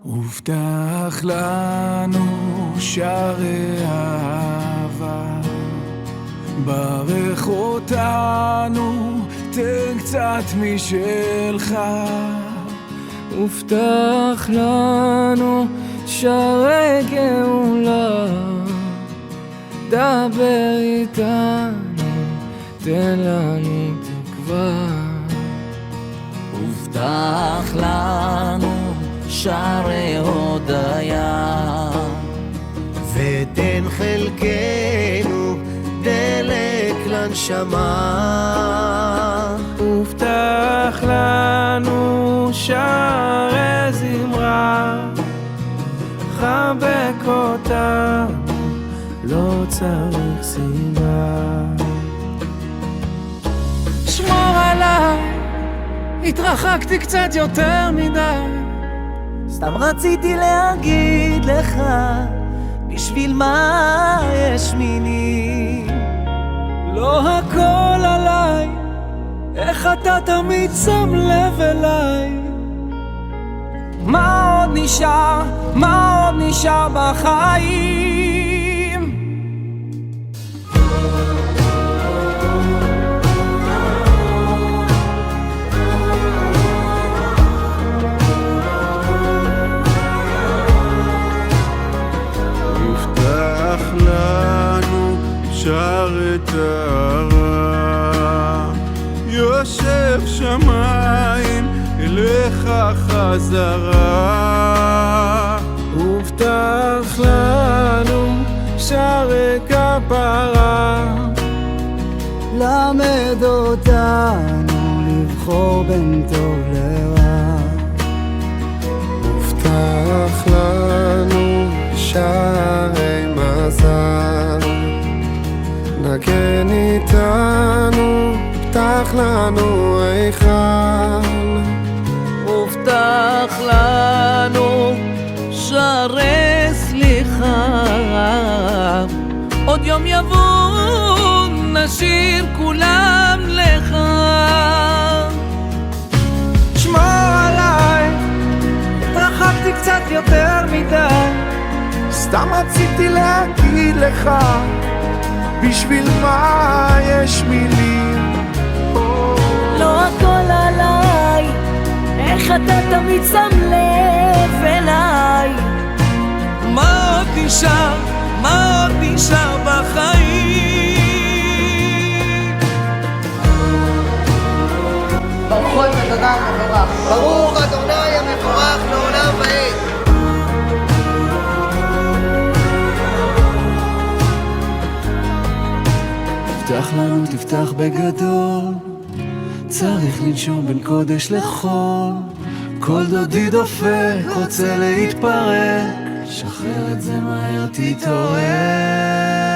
הובטח לנו שערי אהבה, ברך אותנו, תן קצת משלך. הובטח לנו שערי גאולה, דבר איתנו, תן לנו תקווה. הובטח לנו שערי הודיה, ותן חלקנו דלק לנשמה. הובטח לנו שערי זמרה, חבק אותנו, לא צריך סיבה. שמור עליי, התרחקתי קצת יותר מדי, סתם רציתי להגיד לך, בשביל מה יש מילים. לא הכל עליי, איך אתה תמיד שם לב אליי. מה עוד נשאר, מה עוד נשאר בחיים? הובטח לנו שערי טהרה, יושב שמיים אליך חזרה. הובטח לנו שערי כפרה, למד אותנו לבחור בין טוב לרע. הובטח לנו שערי מזל, נגן איתנו, פתח לנו היכל. הובטח לנו שערי סליחה, עוד יום יבוא נשאיר כולם לך. שמור עליי, התרחקתי קצת יותר מדי, סתם רציתי להגיד לך, בשביל מה יש מילים. לא הכל עליי, איך אתה תמיד שם לב אליי. מה עוד נשאר, מה עוד נשאר בחיים? ברוך את אדוני המבורך, ברוך אדוני המבורך לעולם ועד. תפתח לנו, תפתח בגדול, צריך לנשום בין קודש לחול. כל דודי דופק, רוצה להתפרק, שחרר את זה מהר, תתעורר.